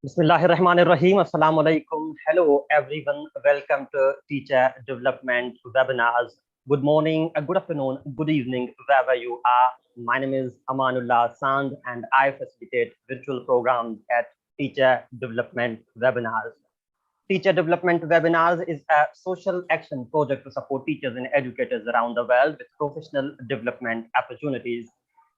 Bismillahirrahmanirrahim. Assalamu alaikum. Hello, everyone. Welcome to Teacher Development Webinars. Good morning, good afternoon, good evening, wherever you are. My name is Amanullah Sand, and I facilitate virtual programs at Teacher Development Webinars. Teacher Development Webinars is a social action project to support teachers and educators around the world with professional development opportunities.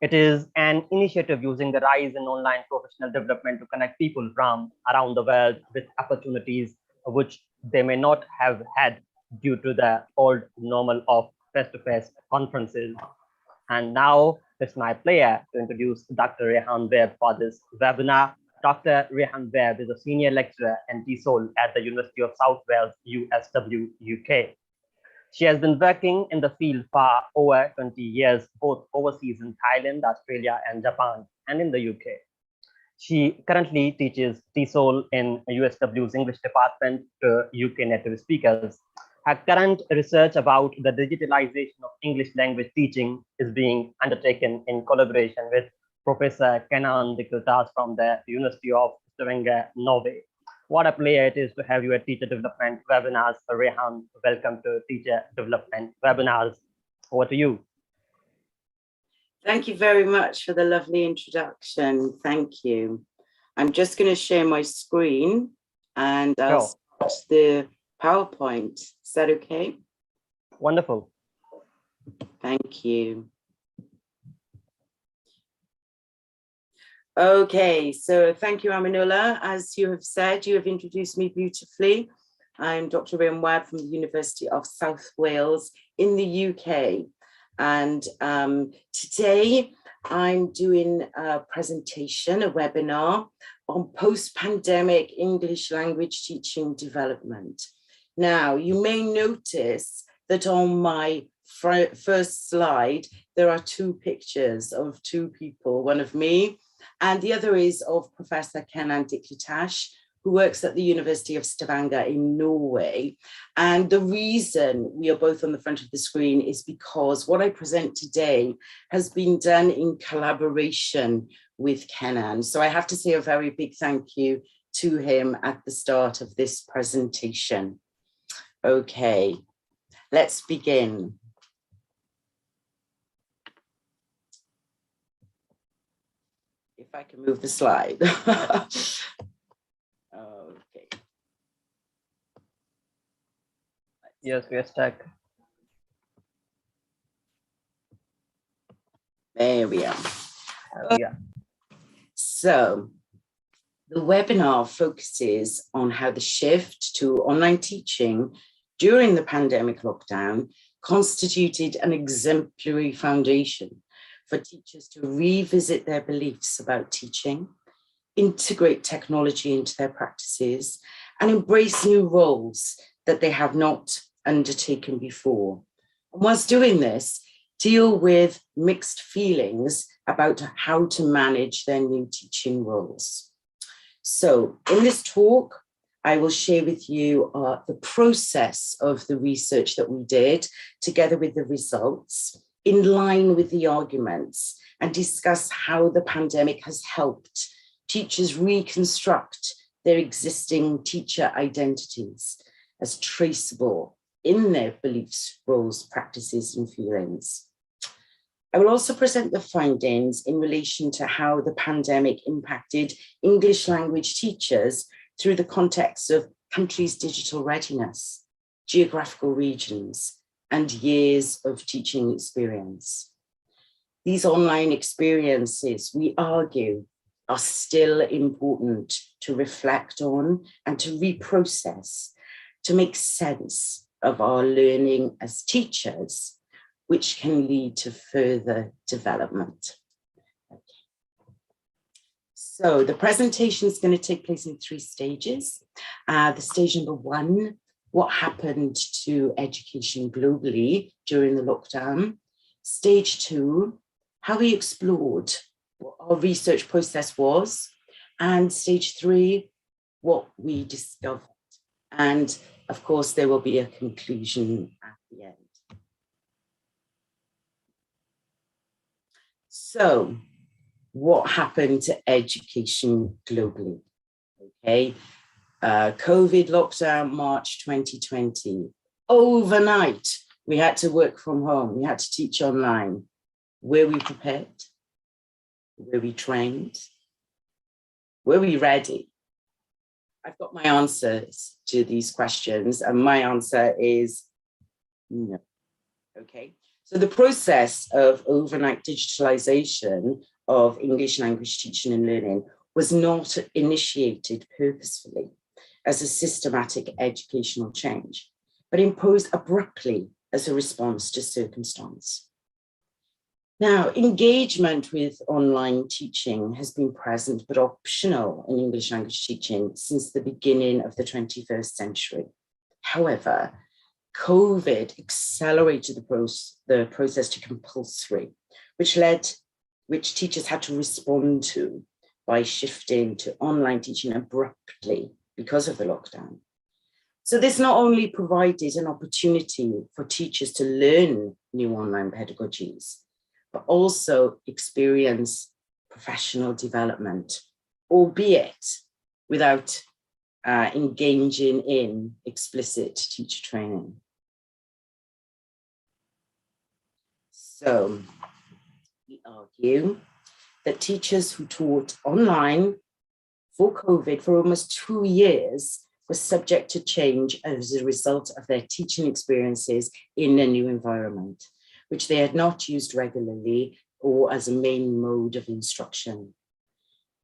It is an initiative using the rise in online professional development to connect people from around the world with opportunities which they may not have had due to the old normal of face-to-face conferences. And now it's my pleasure to introduce Dr. Rhian Webb for this webinar. Dr. Rhian Webb is a senior lecturer and TESOL at the University of South Wales, USW, UK. She has been working in the field for over 20 years, both overseas in Thailand, Australia, and Japan, and in the UK. She currently teaches TESOL in USW's English department to UK native speakers. Her current research about the digitalization of English language teaching is being undertaken in collaboration with Professor Kenan Dikkeltas from the University of Stavanger, Norway. What a pleasure it is to have you at Teacher Development Webinars. Rhian, welcome to Teacher Development Webinars. Over to you. Thank you very much for the lovely introduction. Thank you. I'm just going to share my screen and I'll start the PowerPoint. Is that okay? Wonderful. Thank you. Okay, so thank you, Aminullah. As you have said, you have introduced me beautifully. I'm Dr. Rhian Webb from the University of South Wales in the UK. And today I'm doing a presentation, a webinar on post-pandemic English language teaching development. Now, you may notice that on my first slide, there are two pictures of two people, one of me, and the other is of Professor Kenan Dikkeltas, who works at the University of Stavanger in Norway. And the reason we are both on the front of the screen is because what I present today has been done in collaboration with Kenan. So I have to say a very big thank you to him at the start of this presentation. Okay, let's begin. If I can move the slide. Okay. Yes, we are stuck. There we are. Yeah. So the webinar focuses on how the shift to online teaching during the pandemic lockdown constituted an exemplary foundation for teachers to revisit their beliefs about teaching, integrate technology into their practices, and embrace new roles that they have not undertaken before. And whilst doing this, deal with mixed feelings about how to manage their new teaching roles. So in this talk, I will share with you the process of the research that we did, together with the results, in line with the arguments, and discuss how the pandemic has helped teachers reconstruct their existing teacher identities as traceable in their beliefs, roles, practices, and feelings. I will also present the findings in relation to how the pandemic impacted English language teachers through the context of countries' digital readiness, geographical regions, and years of teaching experience. These online experiences, we argue, are still important to reflect on and to reprocess, to make sense of our learning as teachers, which can lead to further development. Okay. So the presentation is going to take place in 3 stages. The stage number 1, what happened to education globally during the lockdown. Stage 2, how we explored what our research process was. And stage 3, what we discovered. And of course, there will be a conclusion at the end. So what happened to education globally? okay? COVID lockdown, March 2020. Overnight, we had to work from home. We had to teach online. Were we prepared? Were we trained? Were we ready? I've got my answers to these questions, and my answer is no. Okay, so the process of overnight digitalization of English language teaching and learning was not initiated purposefully as a systematic educational change, but imposed abruptly as a response to circumstance. Now, engagement with online teaching has been present but optional in English language teaching since the beginning of the 21st century. However, COVID accelerated the process to compulsory, which teachers had to respond to by shifting to online teaching abruptly because of the lockdown. So this not only provided an opportunity for teachers to learn new online pedagogies, but also experience professional development, albeit without engaging in explicit teacher training. So we argue that teachers who taught online for COVID for almost 2 years were subject to change as a result of their teaching experiences in a new environment, which they had not used regularly or as a main mode of instruction.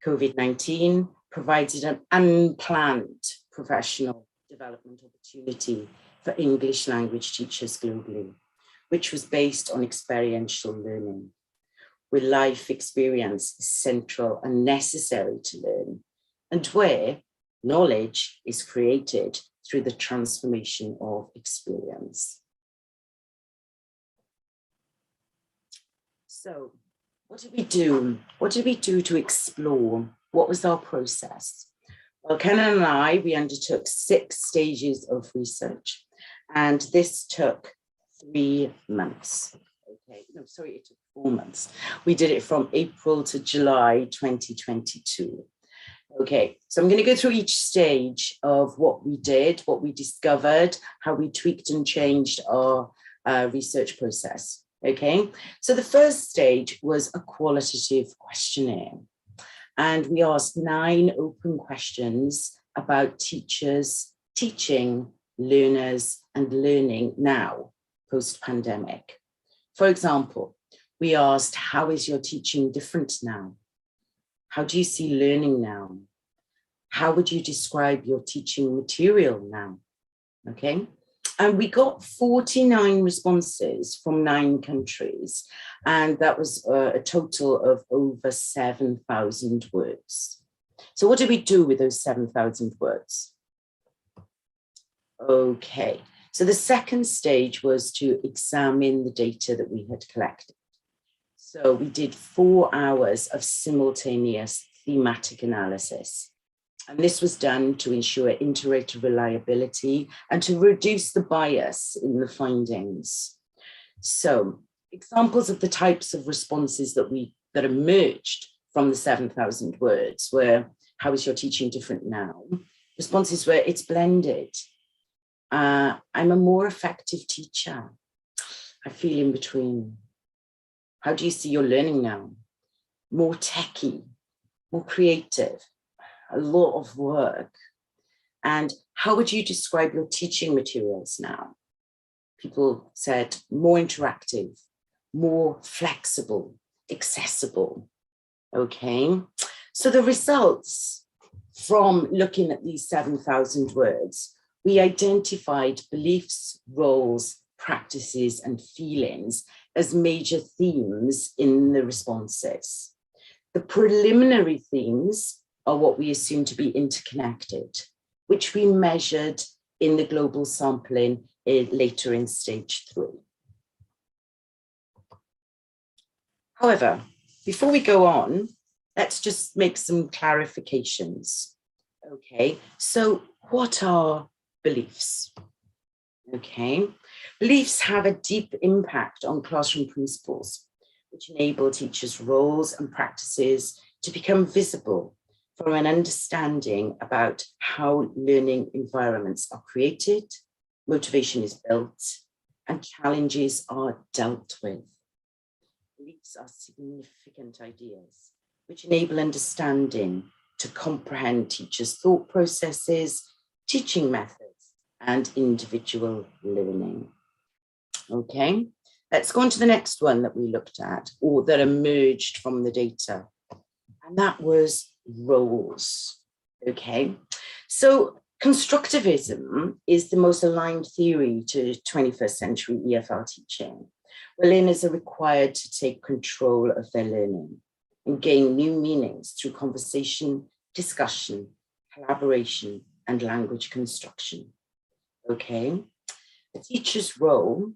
COVID-19 provided an unplanned professional development opportunity for English language teachers globally, which was based on experiential learning, where life experience is central and necessary to learn, and where knowledge is created through the transformation of experience. So what did we do? What did we do to explore? What was our process? Well, Ken and I, we undertook 6 stages of research, and this took 3 months. Okay, no, sorry, it took 4 months. We did it from April to July 2022. Okay, so I'm going to go through each stage of what we did, what we discovered, how we tweaked and changed our research process. Okay, so the first stage was a qualitative questionnaire, and we asked 9 open questions about teachers, teaching, learners, and learning now, post-pandemic. For example, we asked, how is your teaching different now? How do you see learning now? How would you describe your teaching material now? Okay. And we got 49 responses from 9 countries, and that was a total of over 7,000 words. So what did we do with those 7,000 words? Okay, so the second stage was to examine the data that we had collected. So we did 4 hours of simultaneous thematic analysis. And this was done to ensure iterative reliability and to reduce the bias in the findings. So examples of the types of responses that emerged from the 7,000 words were, how is your teaching different now? Responses were, it's blended. I'm a more effective teacher. I feel in between. How do you see your learning now? More techie, more creative. A lot of work. And how would you describe your teaching materials now? People said more interactive, more flexible, accessible. Okay, so the results from looking at these 7,000 words, we identified beliefs, roles, practices, and feelings as major themes in the responses. The preliminary themes are what we assume to be interconnected, which we measured in the global sampling later in stage 3. However, before we go on, let's just make some clarifications. Okay, so what are beliefs? Okay, beliefs have a deep impact on classroom principles, which enable teachers' roles and practices to become visible from an understanding about how learning environments are created, motivation is built, and challenges are dealt with. Beliefs are significant ideas which enable understanding to comprehend teachers' thought processes, teaching methods, and individual learning. Okay, let's go on to the next one that we looked at, or that emerged from the data, and that was roles. Okay, so constructivism is the most aligned theory to 21st century EFL teaching, where learners are required to take control of their learning and gain new meanings through conversation, discussion, collaboration, and language construction. Okay, the teacher's role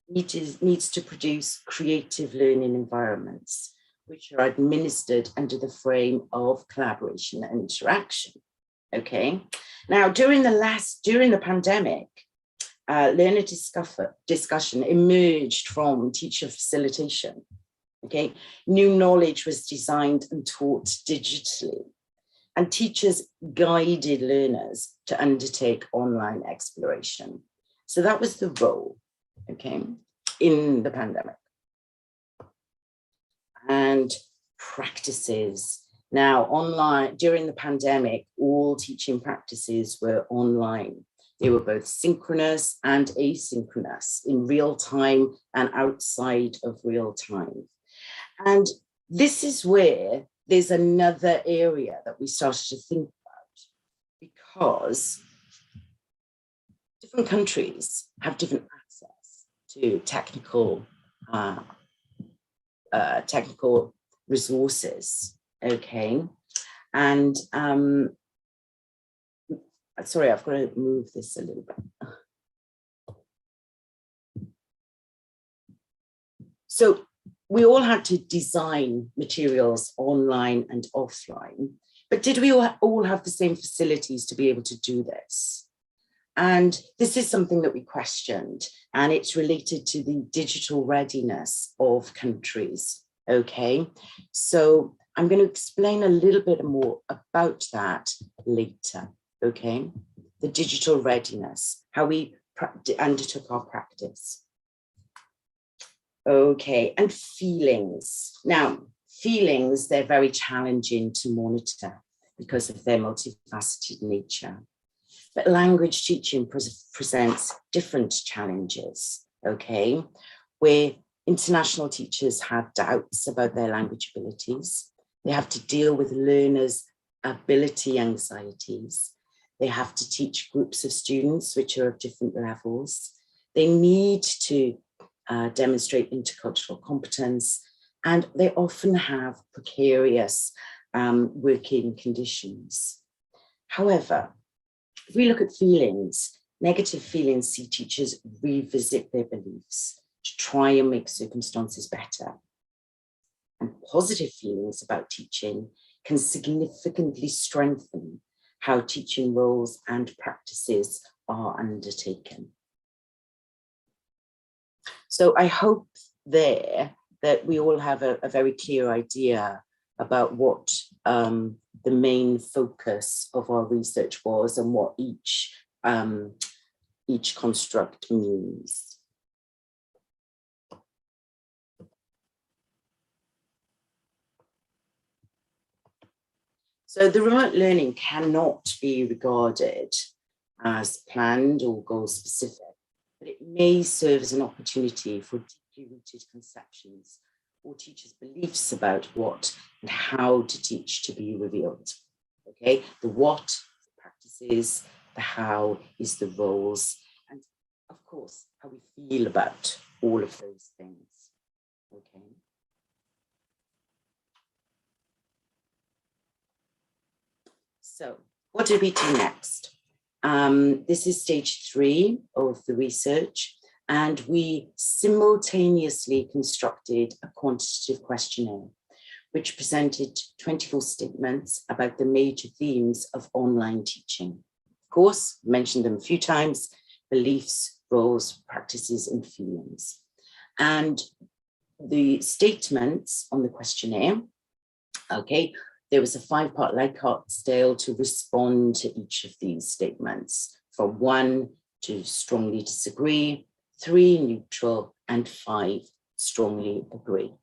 needs to produce creative learning environments which are administered under the frame of collaboration and interaction. Okay, now during the pandemic, learner discussion emerged from teacher facilitation. Okay, new knowledge was designed and taught digitally, and teachers guided learners to undertake online exploration. So that was the role, okay, in the pandemic. And practices. Now, online, during the pandemic, all teaching practices were online. They were both synchronous and asynchronous, in real time and outside of real time. And this is where there's another area that we started to think about, because different countries have different access to technical resources, okay? And sorry, I've got to move this a little bit. So we all had to design materials online and offline, but did we all have the same facilities to be able to do this? And this is something that we questioned, and it's related to the digital readiness of countries, okay? So I'm going to explain a little bit more about that later, okay? The digital readiness, how we undertook our practice. Okay, and feelings. Now, feelings, they're very challenging to monitor because of their multifaceted nature. But language teaching presents different challenges, okay, where international teachers have doubts about their language abilities. They have to deal with learners' ability anxieties. They have to teach groups of students which are of different levels. They need to demonstrate intercultural competence, and they often have precarious working conditions. However, if we look at feelings, negative feelings see teachers revisit their beliefs to try and make circumstances better. And positive feelings about teaching can significantly strengthen how teaching roles and practices are undertaken. So I hope there that we all have a very clear idea about what the main focus of our research was and what each construct means. So the remote learning cannot be regarded as planned or goal specific, but it may serve as an opportunity for deeply rooted conceptions or teachers' beliefs about what and how to teach to be revealed. Okay, the what, the practices, the how is the roles, and of course, how we feel about all of those things. Okay. So what did we do next? This is stage 3 of the research, and we simultaneously constructed a quantitative questionnaire which presented 24 statements about the major themes of online teaching. Of course, I mentioned them a few times: beliefs, roles, practices, and feelings. And the statements on the questionnaire, okay, there was a 5-part Likert scale to respond to each of these statements, from 1 to strongly disagree, 3 neutral, and 5 strongly agree.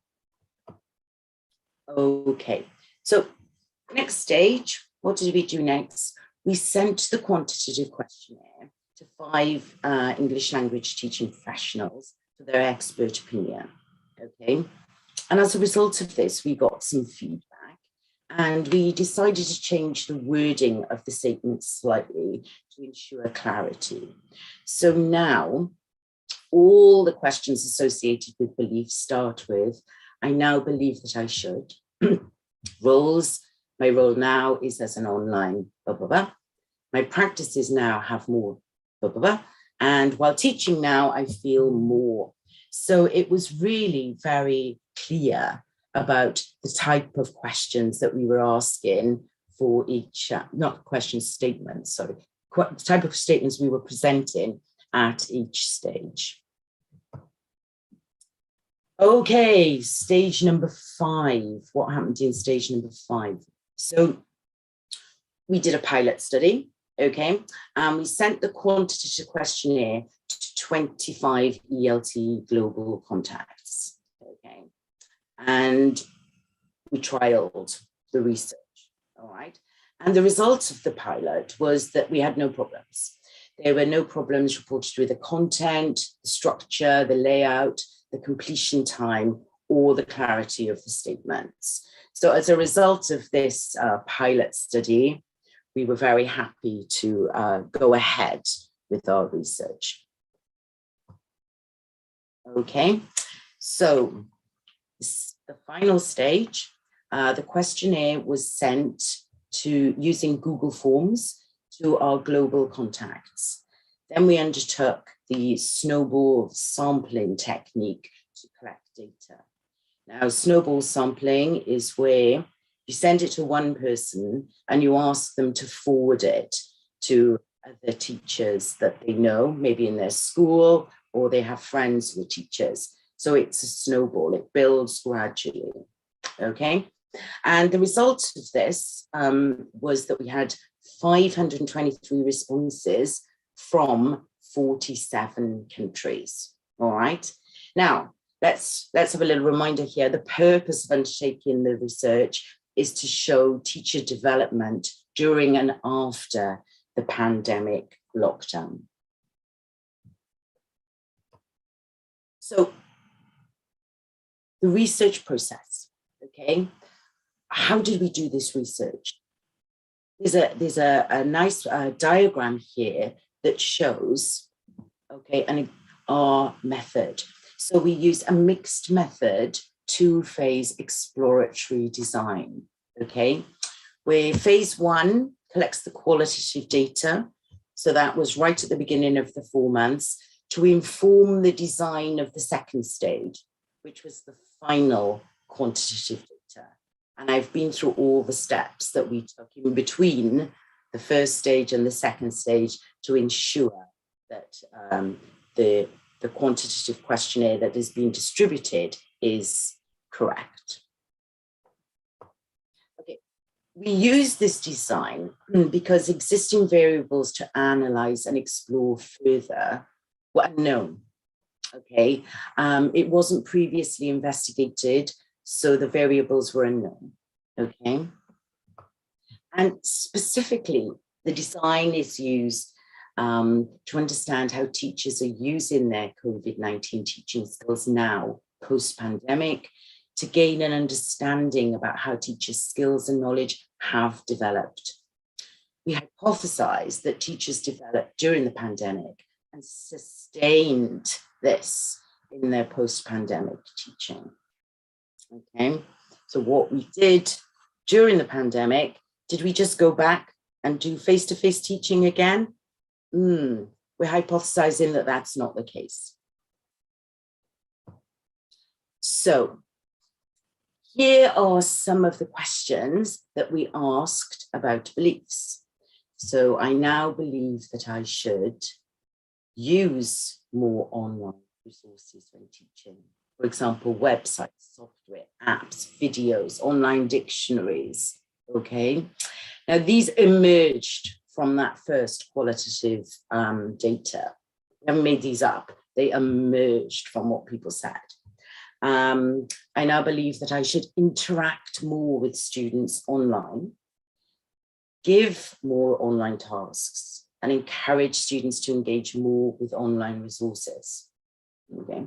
Okay, so next stage, what did we do next? We sent the quantitative questionnaire to 5 English language teaching professionals for their expert opinion, okay? And as a result of this, we got some feedback and we decided to change the wording of the statement slightly to ensure clarity. So now, all the questions associated with belief start with, I now believe that I should. Roles, my role now is as an online blah, blah, blah. My practices now have more blah, blah, blah. And while teaching now, I feel more. So it was really very clear about the type of questions that we were asking for each, not questions, statements, sorry, the type of statements we were presenting at each stage. Okay, stage number 5. What happened in stage number 5? So we did a pilot study, okay, and we sent the quantitative questionnaire to 25 ELT global contacts, okay, and we trialed the research, all right, and the results of the pilot was that we had no problems. There were no problems reported with the content, the structure, the layout, the completion time, or the clarity of the statements. So as a result of this pilot study, we were very happy to go ahead with our research. Okay, so the final stage, the questionnaire was sent to using Google Forms to our global contacts. Then we undertook the snowball sampling technique to collect data. Now, snowball sampling is where you send it to one person and you ask them to forward it to other teachers that they know, maybe in their school, or they have friends who are teachers. So it's a snowball, it builds gradually, okay? And the result of this was that we had 523 responses from 47 countries, all right? Now, let's have a little reminder here. The purpose of undertaking the research is to show teacher development during and after the pandemic lockdown. So the research process, okay? How did we do this research? There's a nice diagram here that shows, okay, our method. So we use a mixed method, 2-phase exploratory design, okay, where phase 1 collects the qualitative data. So that was right at the beginning of the 4 months to inform the design of the second stage, which was the final quantitative data. And I've been through all the steps that we took in between the first stage and the second stage to ensure that the quantitative questionnaire that is being distributed is correct. Okay, we use this design because existing variables to analyze and explore further were unknown. Okay, it wasn't previously investigated, so the variables were unknown. Okay, and specifically, the design is used to understand how teachers are using their COVID-19 teaching skills now, post-pandemic, to gain an understanding about how teachers' skills and knowledge have developed. We hypothesized that teachers developed during the pandemic and sustained this in their post-pandemic teaching. Okay, so what we did during the pandemic, did we just go back and do face-to-face teaching again? We're hypothesizing that that's not the case. So here are some of the questions that we asked about beliefs. So I now believe that I should use more online resources when teaching. For example, websites, software, apps, videos, online dictionaries, okay? Now, these emerged from that first qualitative data. We haven't made these up. They emerged from what people said. I now believe that I should interact more with students online, give more online tasks, and encourage students to engage more with online resources. Okay.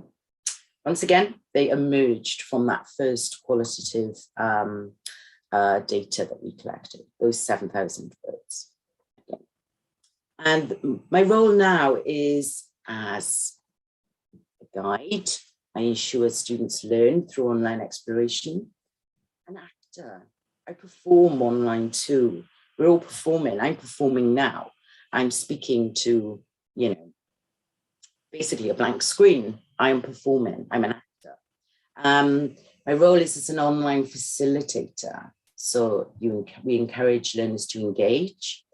Once again, they emerged from that first qualitative data that we collected, those 7,000 words. Okay. And my role now is as a guide. I ensure students learn through online exploration. An actor, I perform online too. We're all performing. I'm performing now. I'm speaking to, you know, basically a blank screen. I am performing. I'm an actor. My role is as an online facilitator. So we encourage learners to engage,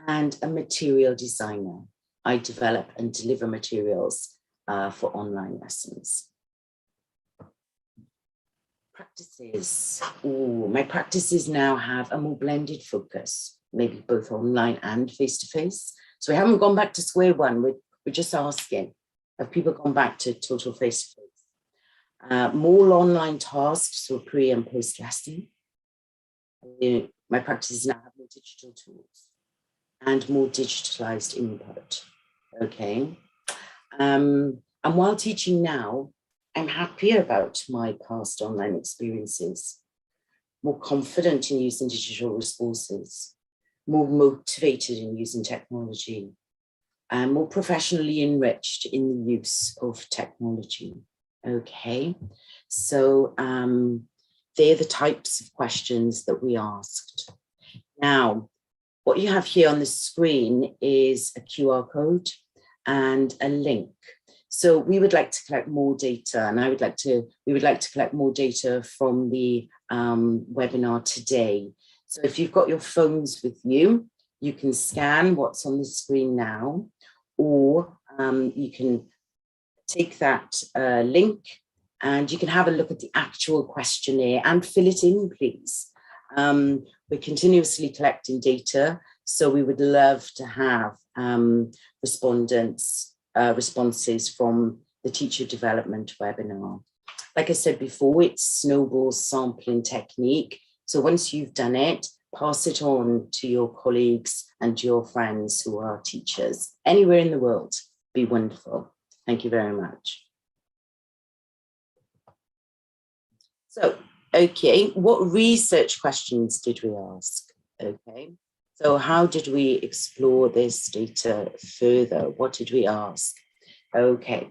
and a material designer. I develop and deliver materials for online lessons. Practices. Ooh, my practices now have a more blended focus, maybe both online and face-to-face. So we haven't gone back to square one. We're just asking, have people gone back to total face-to-face? More online tasks for pre and post lesson. My practices now have more digital tools and more digitalized input. Okay. And while teaching now, I'm happier about my past online experiences, more confident in using digital resources, more motivated in using technology, and more professionally enriched in the use of technology. Okay, so they're the types of questions that we asked. Now, what you have here on the screen is a QR code and a link. So we would like to collect more data, and we would like to collect more data from the webinar today. So if you've got your phones with you, you can scan what's on the screen now, or you can take that link and you can have a look at the actual questionnaire and fill it in, please. We're continuously collecting data, so we would love to have responses from the teacher development webinar. Like I said before, it's snowball sampling technique. So once you've done it, pass it on to your colleagues and your friends who are teachers anywhere in the world. Be wonderful. Thank you very much. So, okay, what research questions did we ask? Okay, so how did we explore this data further? What did we ask? Okay,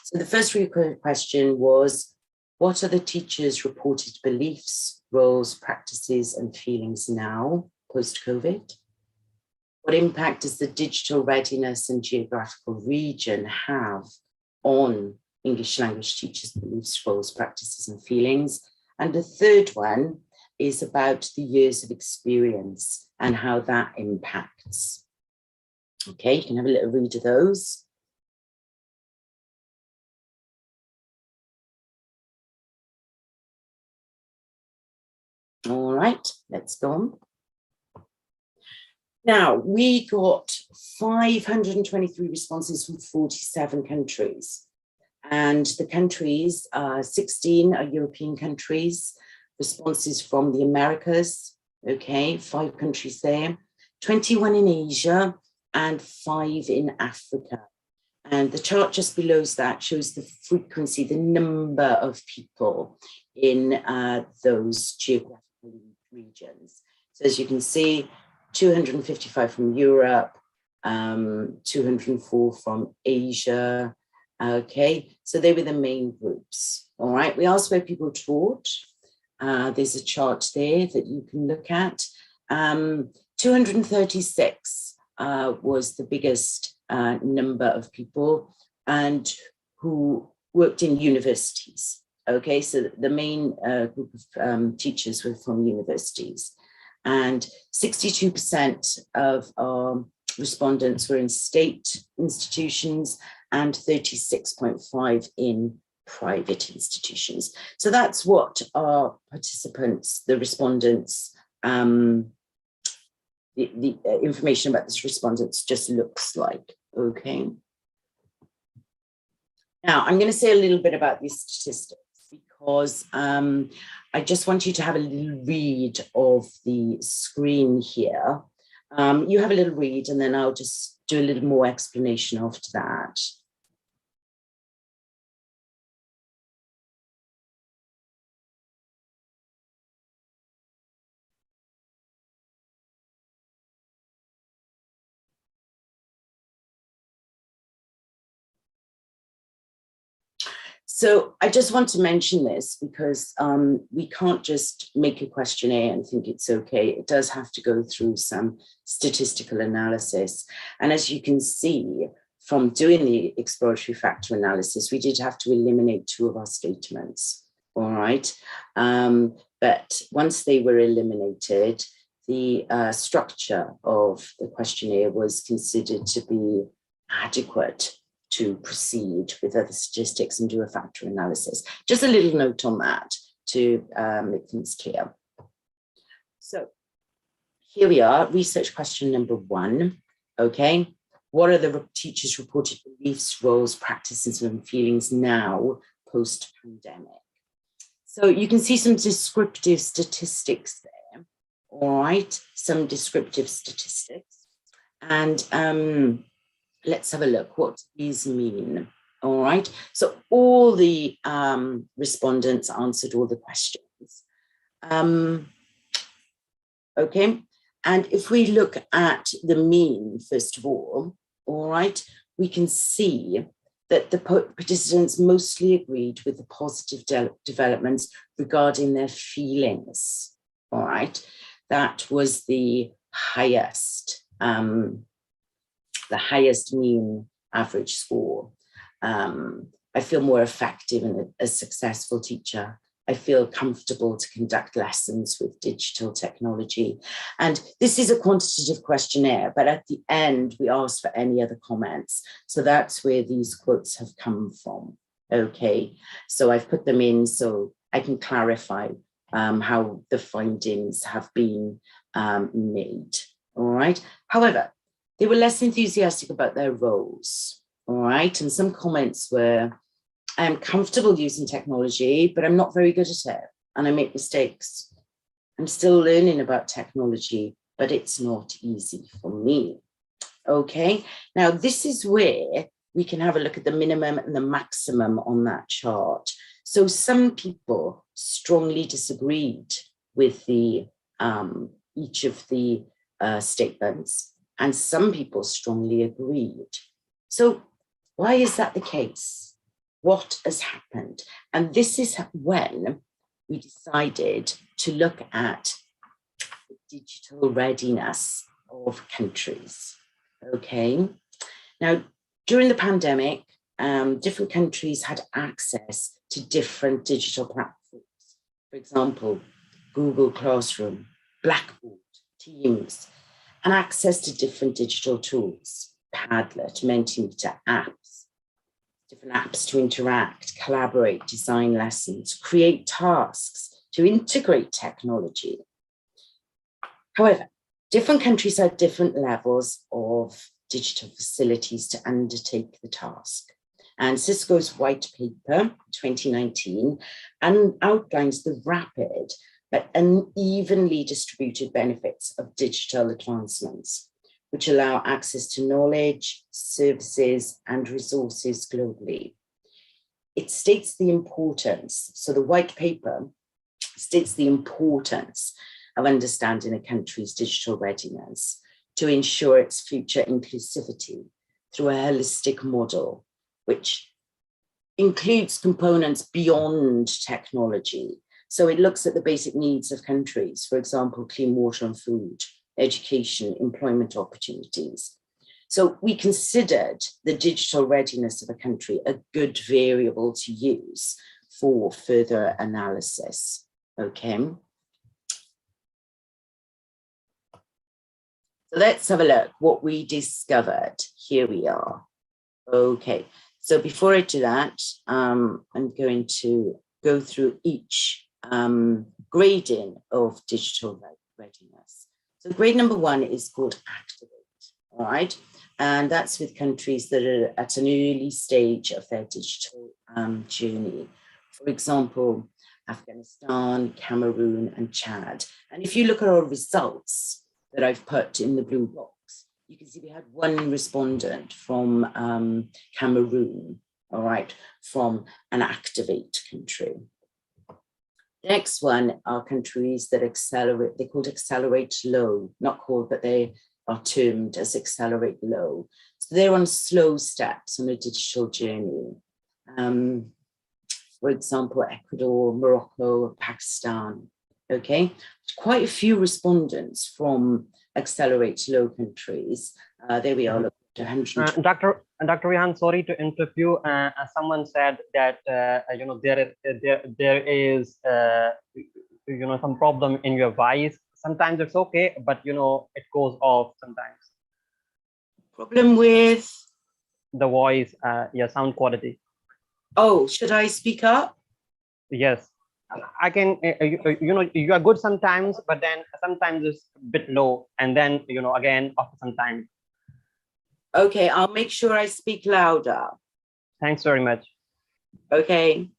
so the first question was, what are the teachers' reported beliefs, roles, practices, and feelings now, post-COVID? What impact does the digital readiness and geographical region have on English language teachers' beliefs, roles, practices, and feelings? And the third one is about the years of experience and how that impacts. Okay, you can have a little read of those. All right, let's go on. Now, we got 523 responses from 47 countries. And the countries, 16 are European countries, responses from the Americas, okay, 5 countries there, 21 in Asia, and 5 in Africa. And the chart just below that shows the frequency, the number of people in those geographical regions. So as you can see, 255 from Europe, 204 from Asia. Okay, so they were the main groups. All right, we asked where people taught. There's a chart there that you can look at. 236 was the biggest number of people and who worked in universities. Okay, so the main group of teachers were from universities. And 62% of our respondents were in state institutions and 36.5% in private institutions. So that's what our participants, the respondents, information about this respondents just looks like. Okay. Now, I'm going to say a little bit about these statistics because I just want you to have a little read of the screen here. You have a little read and then I'll just do a little more explanation after that. So I just want to mention this because we can't just make a questionnaire and think it's okay. It does have to go through some statistical analysis. And as you can see from doing the exploratory factor analysis, we did have to eliminate 2 of our statements, all right? But once they were eliminated, the structure of the questionnaire was considered to be adequate to proceed with other statistics and do a factor analysis. Just a little note on that to make things clear. So here we are, research question number 1, okay? What are the teachers' reported beliefs, roles, practices, and feelings now post-pandemic? So you can see some descriptive statistics there, all right? Some descriptive statistics. And let's have a look. What do these mean? All right. So all the respondents answered all the questions. Okay. And if we look at the mean, first of all right, we can see that the participants mostly agreed with the positive developments regarding their feelings. All right. That was the highest mean average score. I feel more effective and a successful teacher. I feel comfortable to conduct lessons with digital technology. And this is a quantitative questionnaire, but at the end, we ask for any other comments. So that's where these quotes have come from. Okay, so I've put them in so I can clarify how the findings have been made. All right. However, they were less enthusiastic about their roles, all right? And some comments were, I am comfortable using technology, but I'm not very good at it, and I make mistakes. I'm still learning about technology, but it's not easy for me, okay? Now, this is where we can have a look at the minimum and the maximum on that chart. So some people strongly disagreed with the each of the statements, and some people strongly agreed. So why is that the case? What has happened? And this is when we decided to look at the digital readiness of countries, okay? Now, during the pandemic, different countries had access to different digital platforms. For example, Google Classroom, Blackboard, Teams, and access to different digital tools, Padlet, Mentimeter, apps, different apps to interact, collaborate, design lessons, create tasks, to integrate technology. However, different countries had different levels of digital facilities to undertake the task. And Cisco's white paper, 2019, outlines the rapid but unevenly distributed benefits of digital advancements, which allow access to knowledge, services, and resources globally. It states the importance, so the white paper states the importance of understanding a country's digital readiness to ensure its future inclusivity through a holistic model, which includes components beyond technology. So it looks at the basic needs of countries, for example, clean water and food, education, employment opportunities. So we considered the digital readiness of a country a good variable to use for further analysis, okay? So let's have a look what we discovered. Here we are. Okay, so before I do that, I'm going to go through each grading of digital readiness. So grade number 1 is called Activate, all right? And that's with countries that are at an early stage of their digital journey. For example, Afghanistan, Cameroon, and Chad. And if you look at our results that I've put in the blue box, you can see we had 1 respondent from Cameroon, all right, from an Activate country. The next one are countries that accelerate, they're called Accelerate Low, not called, but they are termed as Accelerate Low. So they're on slow steps on a digital journey. For example, Ecuador, Morocco, Pakistan, okay? Quite a few respondents from Accelerate Low countries. There we are, look, 120. Dr. Rhian, sorry to interrupt you. Someone said that you know there is you know some problem in your voice. Sometimes it's okay, but you know it goes off sometimes. Problem with the voice, yeah, sound quality. Oh, should I speak up? Yes, I can. You know, you are good sometimes, but then sometimes it's a bit low, and then you know again after some time. Okay, I'll make sure I speak louder. Thanks very much. Okay.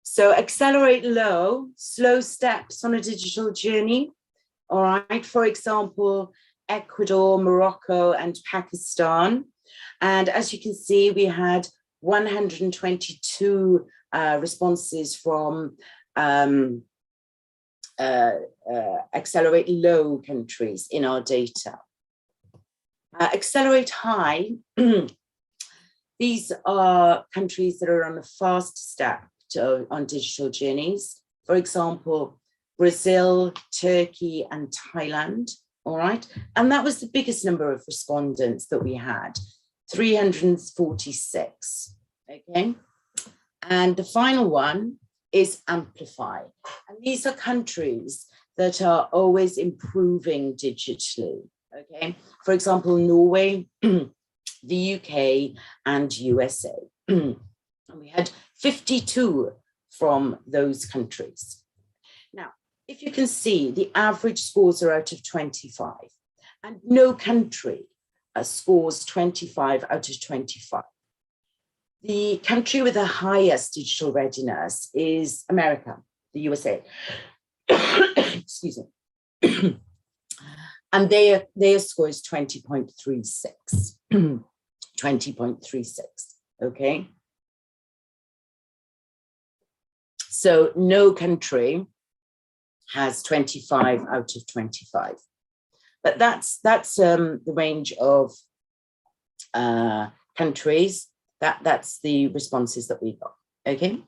So Accelerate Low, slow steps on a digital journey. All right, for example, Ecuador, Morocco, and Pakistan. And as you can see, we had 122 responses from Accelerate Low countries in our data. Accelerate High, these are countries that are on a fast step on digital journeys. For example, Brazil, Turkey, and Thailand, all right? And that was the biggest number of respondents that we had, 346, okay? And the final one is Amplify. And these are countries that are always improving digitally, okay? For example, Norway, the UK, and USA. And we had 52 from those countries. Now, if you can see, the average scores are out of 25, and no country scores 25 out of 25. The country with the highest digital readiness is America, the USA. Excuse me. And their score is 20.36. 20.36, okay? So no country has 25 out of 25. But that's the range of countries. That's the responses that we got, okay?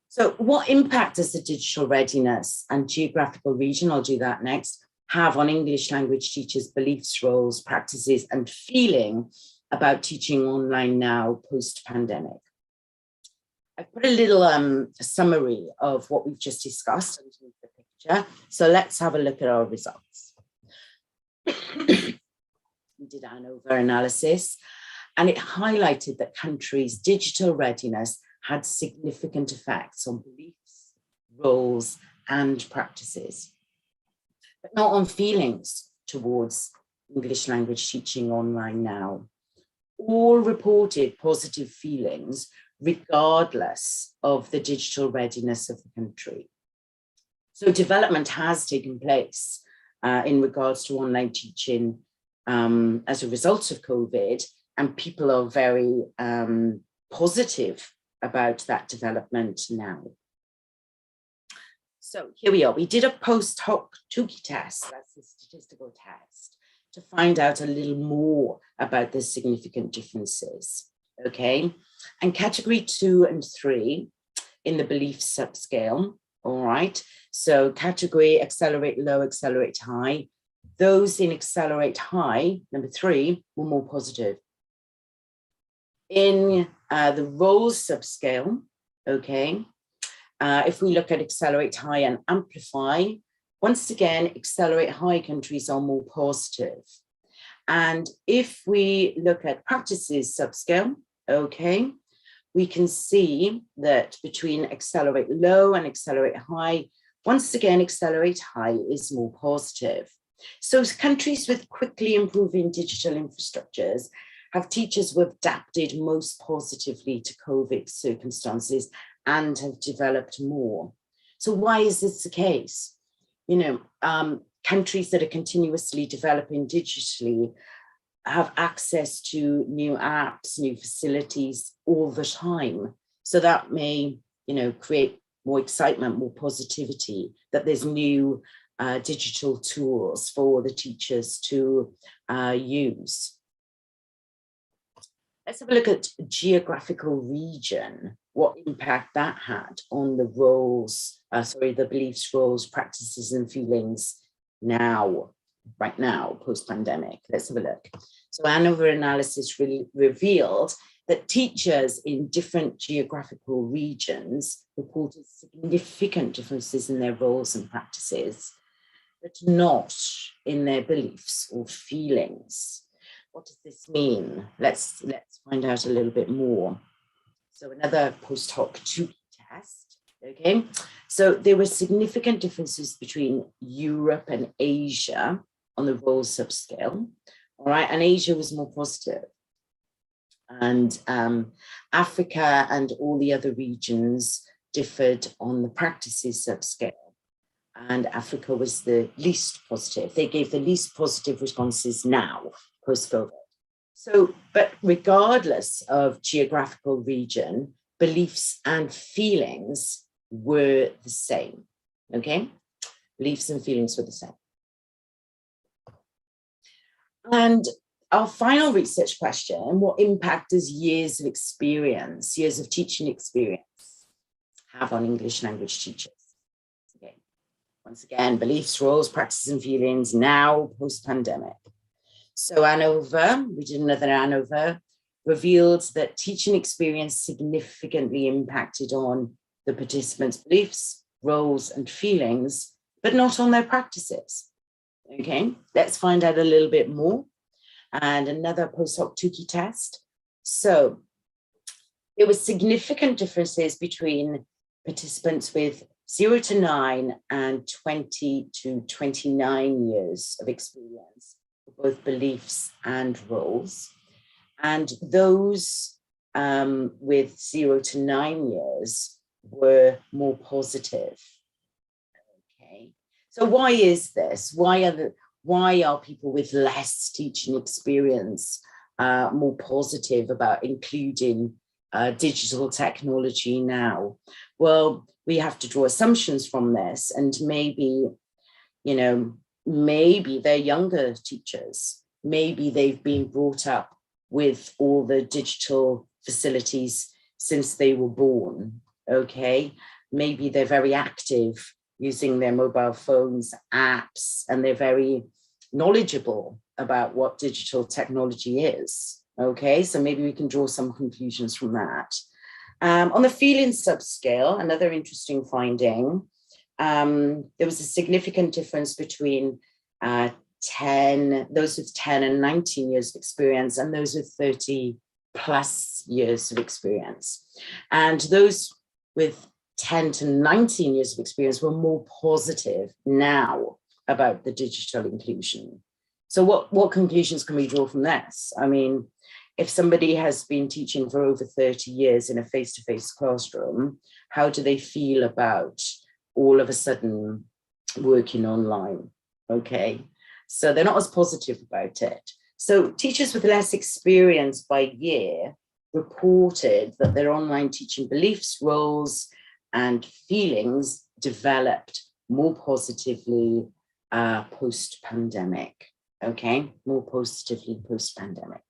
So what impact does the digital readiness and geographical region, I'll do that next, have on English language teachers' beliefs, roles, practices, and feeling about teaching online now post-pandemic? I put a little summary of what we've just discussed underneath the picture. So let's have a look at our results. We did an over-analysis, and it highlighted that countries' digital readiness had significant effects on beliefs, roles, and practices, but not on feelings towards English language teaching online now. All reported positive feelings regardless of the digital readiness of the country. So development has taken place in regards to online teaching as a result of COVID, and people are very positive about that development now. So here we are. We did a post hoc Tukey test, that's a statistical test, to find out a little more about the significant differences, okay? And category 2 and 3 in the belief subscale, all right? So category Accelerate Low, Accelerate High, those in Accelerate High, number 3, were more positive. In the roles subscale, okay, if we look at Accelerate High and Amplify, once again, Accelerate High countries are more positive. And if we look at practices subscale, okay, we can see that between accelerate low and accelerate high, once again, accelerate high is more positive. So countries with quickly improving digital infrastructures have teachers who have adapted most positively to COVID circumstances and have developed more. So why is this the case? Countries that are continuously developing digitally have access to new apps, new facilities all the time. So that may, create more excitement, more positivity, that there's new digital tools for the teachers to use. Let's have a look at geographical region, what impact that had on the roles, the beliefs, roles, practices, and feelings right now, post-pandemic. Let's have a look. So ANOVA analysis really revealed that teachers in different geographical regions reported significant differences in their roles and practices, but not in their beliefs or feelings. What does this mean? Let's find out a little bit more. So another post hoc test, okay? So there were significant differences between Europe and Asia on the role subscale, all right? And Asia was more positive. And Africa and all the other regions differed on the practices subscale. And Africa was the least positive. They gave the least positive responses now, post-COVID. So, but regardless of geographical region, beliefs and feelings were the same, okay? Beliefs and feelings were the same. And our final research question, what impact does years of experience, years of teaching experience have on English language teachers? Okay. Once again, beliefs, roles, practices, and feelings now post-pandemic. So ANOVA, we did another ANOVA, revealed that teaching experience significantly impacted on the participants' beliefs, roles, and feelings, but not on their practices. Okay, let's find out a little bit more. And another post hoc Tukey test. So there were significant differences between participants with 0 to 9 and 20 to 29 years of experience, both beliefs and roles. And those with 0 to 9 years were more positive. Okay, so why is this? Why are people with less teaching experience more positive about including digital technology now? Well, we have to draw assumptions from this, and maybe they're younger teachers. Maybe they've been brought up with all the digital facilities since they were born, okay? Maybe they're very active using their mobile phones, apps, and they're very knowledgeable about what digital technology is, okay? So maybe we can draw some conclusions from that. On the feelings subscale, another interesting finding, there was a significant difference between those with 10 and 19 years of experience and those with 30 plus years of experience. And those with 10 to 19 years of experience were more positive now about the digital inclusion. So what conclusions can we draw from this? I mean, if somebody has been teaching for over 30 years in a face-to-face classroom, how do they feel about all of a sudden working online? Okay, so they're not as positive about it. So teachers with less experience by year reported that their online teaching beliefs, roles, and feelings developed more positively post-pandemic, okay? More positively post-pandemic.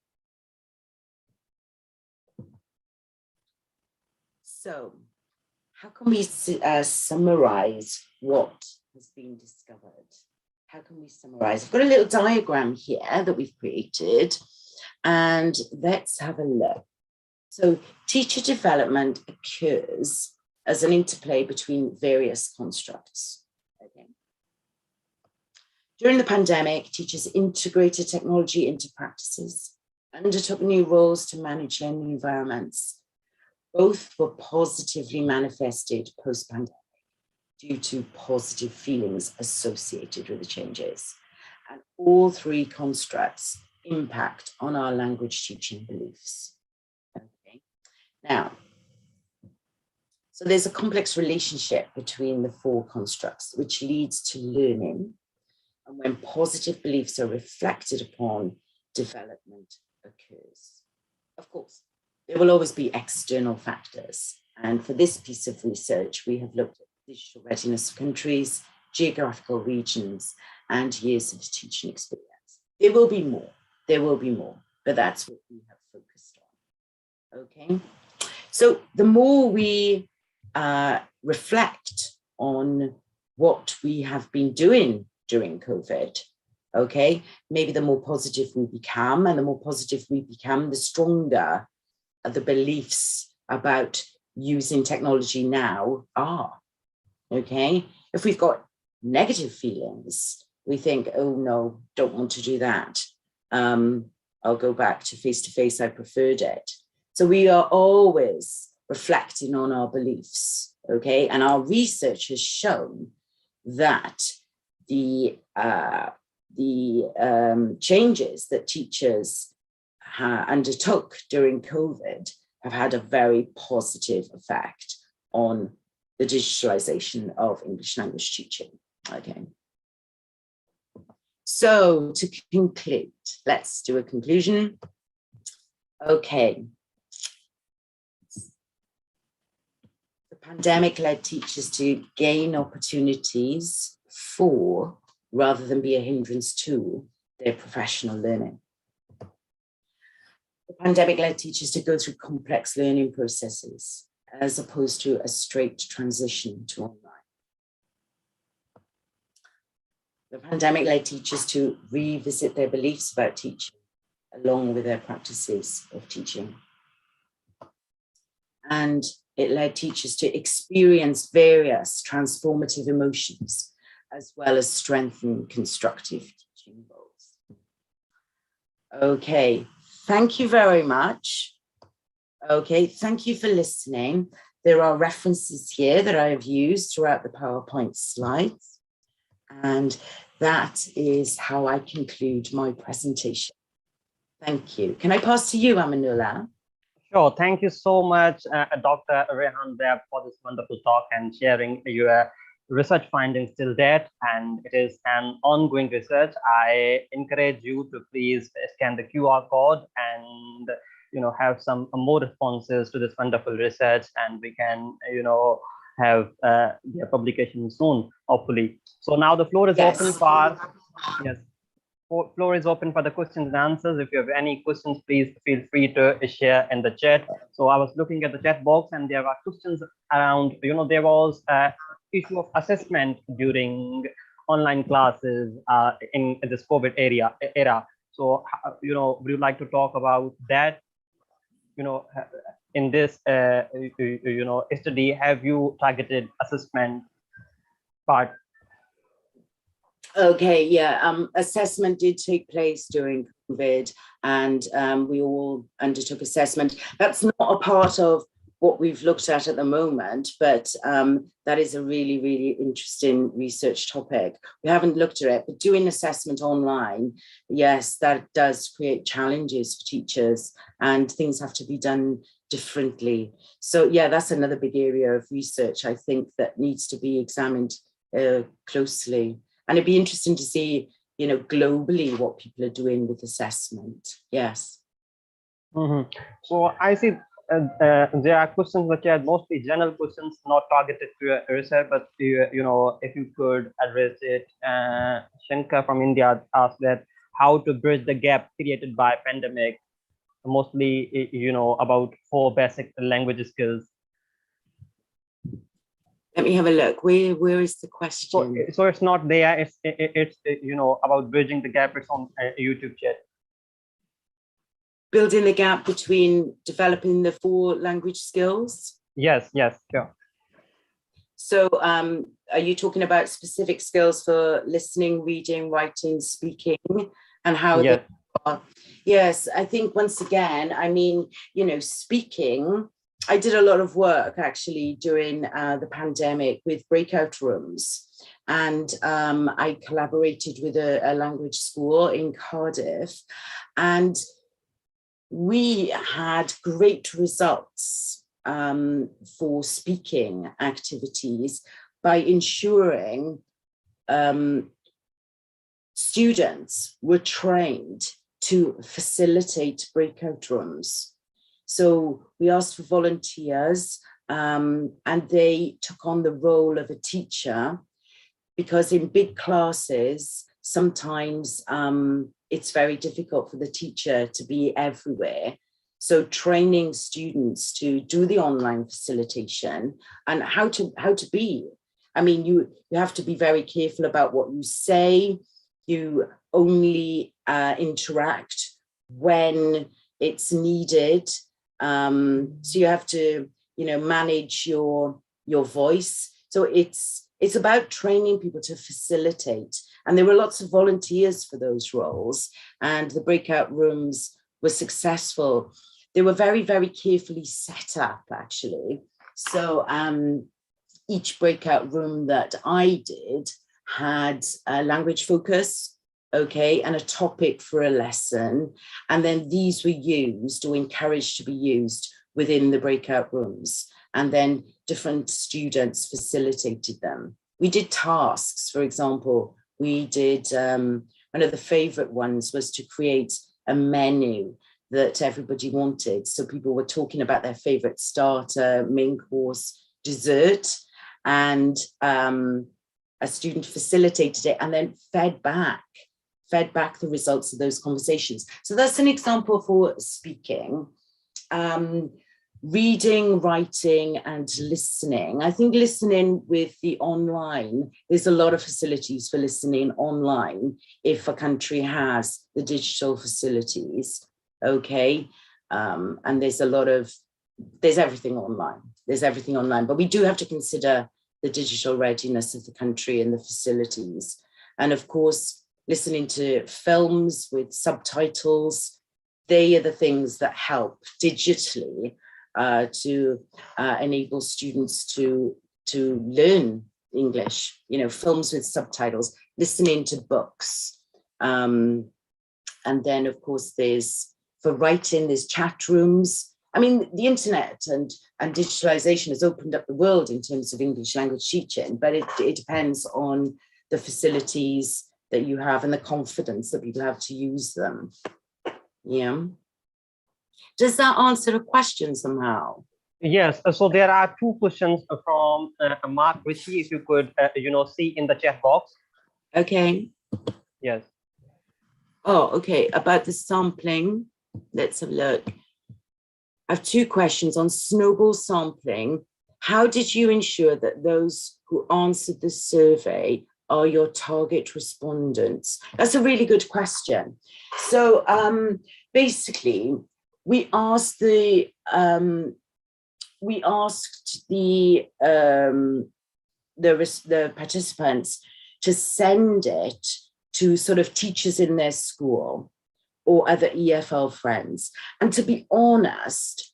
So how can we summarize what has been discovered? How can we summarize? I've got a little diagram here that we've created, and let's have a look. So teacher development occurs as an interplay between various constructs. Okay. During the pandemic, teachers integrated technology into practices, undertook new roles to manage learning environments, Both were positively manifested post-pandemic due to positive feelings associated with the changes. And all three constructs impact on our language teaching beliefs. Okay. Now, so there's a complex relationship between the four constructs, which leads to learning. And when positive beliefs are reflected upon, development occurs. Of course, there will always be external factors. And for this piece of research, we have looked at digital readiness of countries, geographical regions, and years of teaching experience. There will be more, but that's what we have focused on. Okay, so the more we reflect on what we have been doing during COVID, okay, maybe the more positive we become, and the more positive we become, the stronger the beliefs about using technology now are. Okay, if we've got negative feelings, we think, oh no, don't want to do that. I'll go back to face-to-face, I preferred it. So we are always reflecting on our beliefs, okay? And our research has shown that the changes that teachers undertook during COVID have had a very positive effect on the digitalization of English language teaching. Okay. So to conclude, let's do a conclusion. Okay. The pandemic led teachers to gain opportunities for, rather than be a hindrance to, their professional learning. The pandemic led teachers to go through complex learning processes as opposed to a straight transition to online. The pandemic led teachers to revisit their beliefs about teaching along with their practices of teaching. And it led teachers to experience various transformative emotions as well as strengthen constructive teaching goals. Okay, thank you very much. Okay, thank you for listening. There are references here that I have used throughout the PowerPoint slides. And that is how I conclude my presentation. Thank you. Can I pass to you, Amanullah? Sure. Thank you so much, Dr. Rhian Webb, for this wonderful talk and sharing your research findings till date. And it is an ongoing research. I encourage you to please scan the QR code and have some more responses to this wonderful research, and we can have their publication soon, hopefully. So now the floor is open for floor is open for the questions and answers. If you have any questions, please feel free to share in the chat. So I was looking at the chat box, and there are questions around, there was an issue of assessment during online classes in this COVID era. So, would you like to talk about that? In this, study, have you targeted assessment part? Okay, yeah, assessment did take place during COVID, and we all undertook assessment. That's not a part of what we've looked at the moment, but that is a really, really interesting research topic. We haven't looked at it, but doing assessment online, yes, that does create challenges for teachers, and things have to be done differently. So yeah, that's another big area of research, I think, that needs to be examined closely. And it'd be interesting to see, globally what people are doing with assessment. Yes. Mm-hmm. So I see there are questions which are mostly general questions, not targeted to research, but if you could address it. Shankar from India asked that how to bridge the gap created by pandemic, mostly about 4 basic language skills. Let me have a look. Where is the question? So it's not there. It's about bridging the gap. It's on YouTube chat. Building the gap between developing the 4 language skills? Yes, sure. So are you talking about specific skills for listening, reading, writing, speaking, and how yes. Yes, I think once again, I mean, speaking I did a lot of work actually during the pandemic with breakout rooms. And I collaborated with a language school in Cardiff. And we had great results for speaking activities by ensuring students were trained to facilitate breakout rooms. So we asked for volunteers and they took on the role of a teacher, because in big classes, sometimes it's very difficult for the teacher to be everywhere. So training students to do the online facilitation and how to be. I mean, you have to be very careful about what you say. You only interact when it's needed. So you have to, manage your voice. So it's about training people to facilitate. And there were lots of volunteers for those roles, and the breakout rooms were successful. They were very, very carefully set up, actually. So each breakout room that I did had a language focus, okay, and a topic for a lesson. And then these were used or encouraged to be used within the breakout rooms. And then different students facilitated them. We did tasks, for example. We did, one of the favorite ones was to create a menu that everybody wanted. So people were talking about their favorite starter, main course, dessert, and a student facilitated it and then fed back the results of those conversations. So that's an example for speaking. Reading, writing, and listening. I think listening with the online, there's a lot of facilities for listening online if a country has the digital facilities, okay? And there's everything online. There's everything online, but we do have to consider the digital readiness of the country and the facilities. And of course, listening to films with subtitles, they are the things that help digitally to enable students to learn English, films with subtitles, listening to books. And then, of course, for writing, there's chat rooms. I mean, the internet and digitalization has opened up the world in terms of English language teaching, but it depends on the facilities that you have and the confidence that people have to use them. Yeah. Does that answer the question somehow? Yes, so there are two questions from Mark Ritchie, if you could, see in the chat box. Okay. Yes. Oh, okay. About the sampling, let's have a look. I have two questions on snowball sampling. How did you ensure that those who answered the survey are your target respondents? That's a really good question. So basically, we asked the participants to send it to sort of teachers in their school or other EFL friends. And to be honest,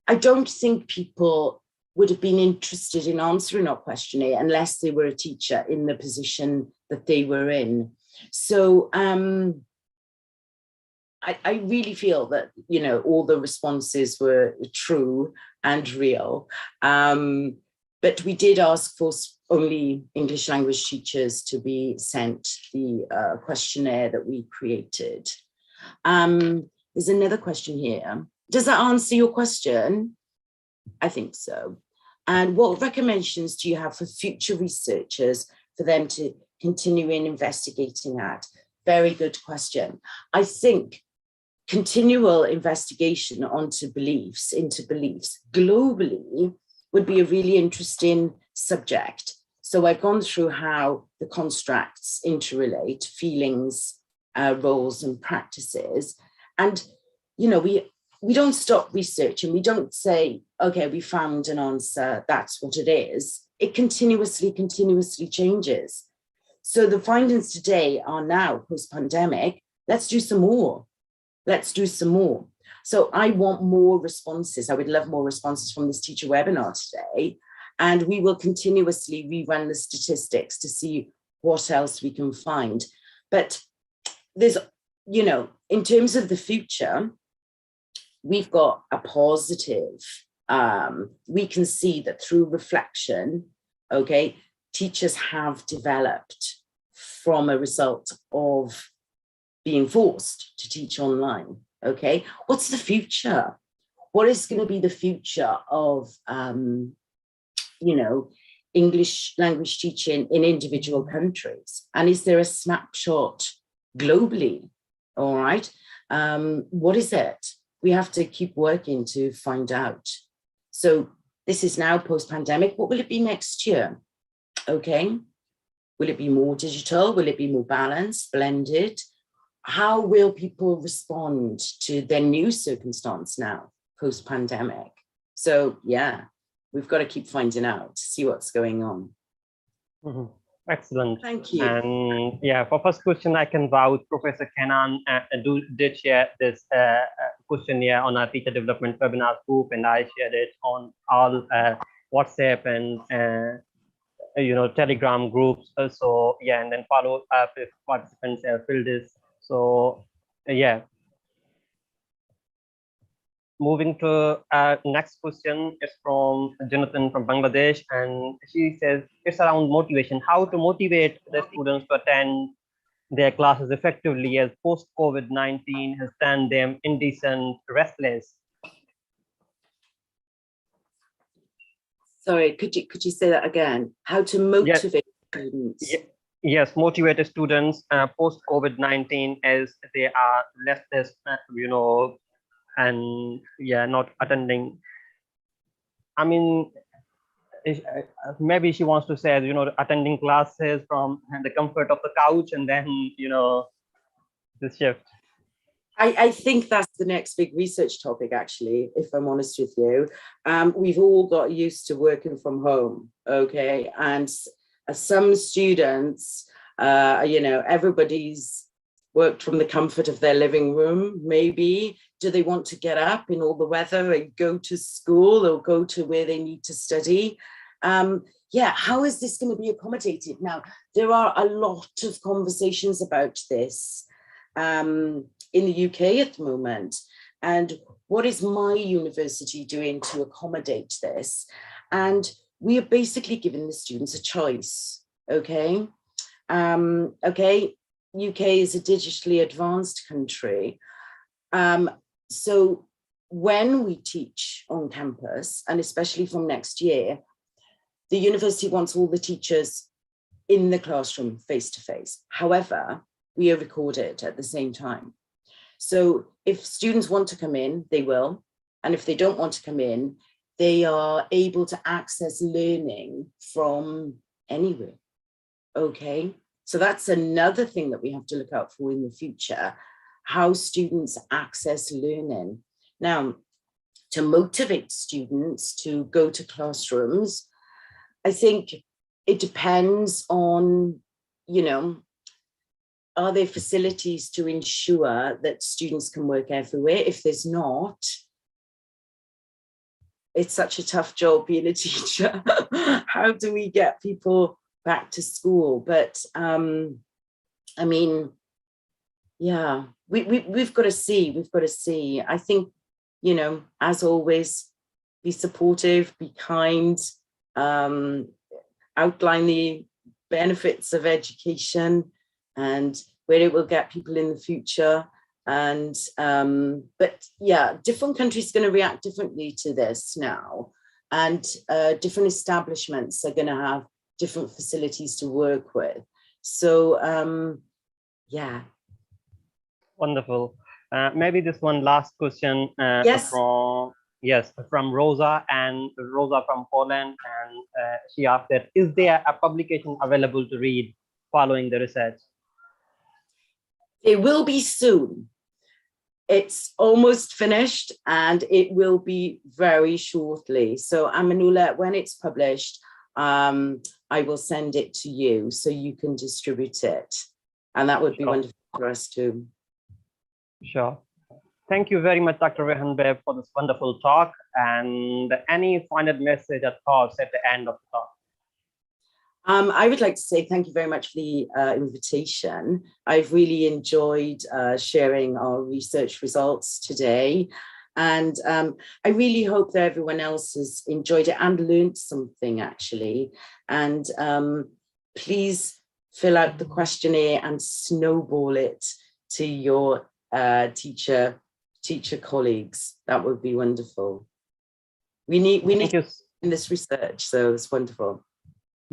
I don't think people would have been interested in answering our questionnaire unless they were a teacher in the position that they were in. So I really feel that, all the responses were true and real. But we did ask for only English language teachers to be sent the questionnaire that we created. There's another question here. Does that answer your question? I think so. And what recommendations do you have for future researchers for them to continue in investigating at? Very good question. I think continual investigation into beliefs globally would be a really interesting subject. So I've gone through how the constructs interrelate, feelings, roles and practices. And, we don't stop researching. We don't say, okay, we found an answer, that's what it is. It continuously changes. So the findings today are now post-pandemic, let's do some more. let's do some more. So I want more responses. I would love more responses from this teacher webinar today. And we will continuously rerun the statistics to see what else we can find. But there's, you know, in terms of the future, we've got a positive. We can see that through reflection, okay, teachers have developed from a result of being forced to teach online, okay? What's the future? What is going to be the future of, you know, English language teaching in individual countries? And is there a snapshot globally? All right. What is it? We have to keep working to find out. So this is now post-pandemic. What will it be next year? Okay. Will it be more digital? Will it be more balanced, blended? How will people respond to their new circumstance now, post-pandemic? So yeah, we've got to keep finding out, see what's going on. Mm-hmm. Excellent. Thank you. And yeah, for first question, I can vouch Professor Kenan did share this questionnaire on our teacher development webinar group, and I shared it on all WhatsApp and you know, Telegram groups. So yeah, and then follow up if participants have filled this. So yeah. Moving to next question is from Jonathan from Bangladesh, and she says it's around motivation. How to motivate the students to attend their classes effectively as post-COVID-19 has turned them indecent, restless. Sorry, could you say that again? How to motivate students? Yes, motivate students post-COVID-19 as they are restless, you know, and yeah, not attending. I mean, maybe she wants to say, you know, attending classes from the comfort of the couch, and then, you know, the shift. I think that's the next big research topic, actually, if I'm honest with you. We've all got used to working from home, okay? And some students, you know, everybody's worked from the comfort of their living room, maybe. Do they want to get up in all the weather and go to school or go to where they need to study? Yeah, how is this going to be accommodated? Now, there are a lot of conversations about this in the UK at the moment. And what is my university doing to accommodate this? And we are basically giving the students a choice, okay? Okay, UK is a digitally advanced country. So when we teach on campus, and especially from next year, the university wants all the teachers in the classroom face-to-face. However, we are recorded at the same time. So if students want to come in, they will. And if they don't want to come in, they are able to access learning from anywhere, okay? So that's another thing that we have to look out for in the future, how students access learning. Now, to motivate students to go to classrooms, I think it depends on, you know, are there facilities to ensure that students can work everywhere? If there's not, it's such a tough job being a teacher. How do we get people back to school? But I mean, yeah, we've got to see. I think, you know, as always, be supportive, be kind, outline the benefits of education and where it will get people in the future. And but yeah, different countries are going to react differently to this now, and different establishments are going to have different facilities to work with. So yeah. Wonderful. Maybe this one last question from Rosa, and Rosa from Poland, and she asked that, is there a publication available to read following the research? It will be soon. It's almost finished and it will be very shortly. So Amanullah, when it's published, I will send it to you so you can distribute it. And that would be wonderful for us too. Sure. Thank you very much, Dr. Rhian Webb, for this wonderful talk. And any final message or thoughts at the end of the talk? I would like to say thank you very much for the invitation. I've really enjoyed sharing our research results today. And I really hope that everyone else has enjoyed it and learned something, actually. And please fill out the questionnaire and snowball it to your teacher colleagues. That would be wonderful. We need in this research, so it's wonderful.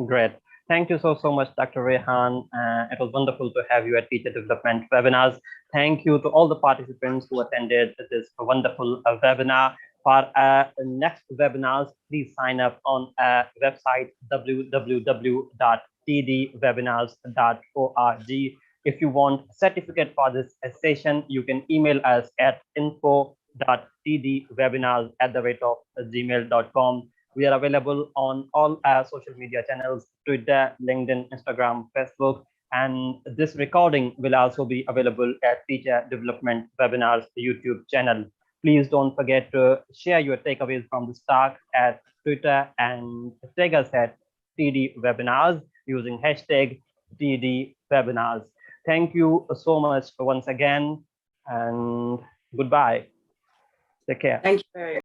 Great. Thank you so much, Dr. Rhian. It was wonderful to have you at Teacher Development Webinars. Thank you to all the participants who attended this wonderful webinar. For next webinars, please sign up on our website, www.tdwebinars.org. If you want certificate for this session, you can email us at info.tdwebinars@gmail.com. We are available on all our social media channels, Twitter, LinkedIn, Instagram, Facebook, and this recording will also be available at Teacher Development Webinars YouTube channel. Please don't forget to share your takeaways from this talk at Twitter and tag us at TD Webinars using hashtag TD Webinars. Thank you so much once again, and goodbye. Take care. Thank you very much.